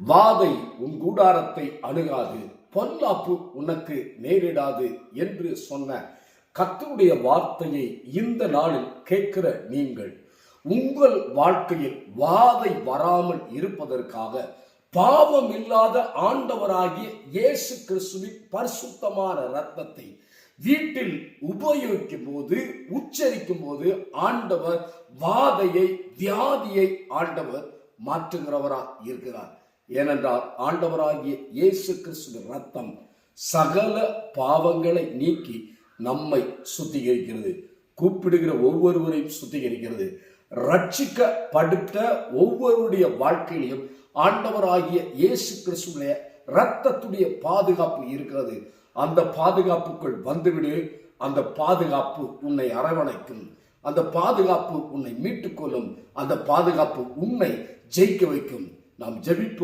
வாதை உன் கூடாரத்தை அணுகாது, பொல்லாப்பு உனக்கு நேரிடாது என்று சொன்ன கர்த்தருடைய வார்த்தையை இந்த நாளில் கேட்கிற நீங்கள் உங்கள் வாழ்க்கையில் வாதை வராமல் இருப்பதற்காக பாவம் இல்லாத ஆண்டவராகிய இயேசு கிறிஸ்துவின் பரிசுத்தமான இரத்தத்தை வீட்டில் உபயோகிக்கும் போது, உச்சரிக்கும் போது ஆண்டவர் வாதையை, வியாதியை ஆண்டவர் மாற்றுகிறவரா இருக்கிறார். ஏனென்றால் ஆண்டவராகிய இயேசு கிறிஸ்துவின் இரத்தம் சகல பாவங்களை நீக்கி நம்மை சுத்திகரிக்கிறது. கூப்பிடுகிற ஒவ்வொருவரையும் சுத்திகரிக்கிறது. ரட்சிக்கப்பட்ட ஒவ்வொருடைய வாழ்க்கையிலும் ஆண்டவராகிய இயேசு கிறிஸ்துவின் இரத்தத்துடைய பாதுகாப்பு இருக்கிறது. அந்த பாதுகாப்புக்குள் வந்துவிடு. அந்த பாதுகாப்பு உன்னை அரவணைக்கும். அந்த பாதுகாப்பு உன்னை மீட்டுக்கொள்ளும். அந்த பாதுகாப்பு உன்னை ஜெயிக்க வைக்கும். நாம் ஜெபிப்போம்.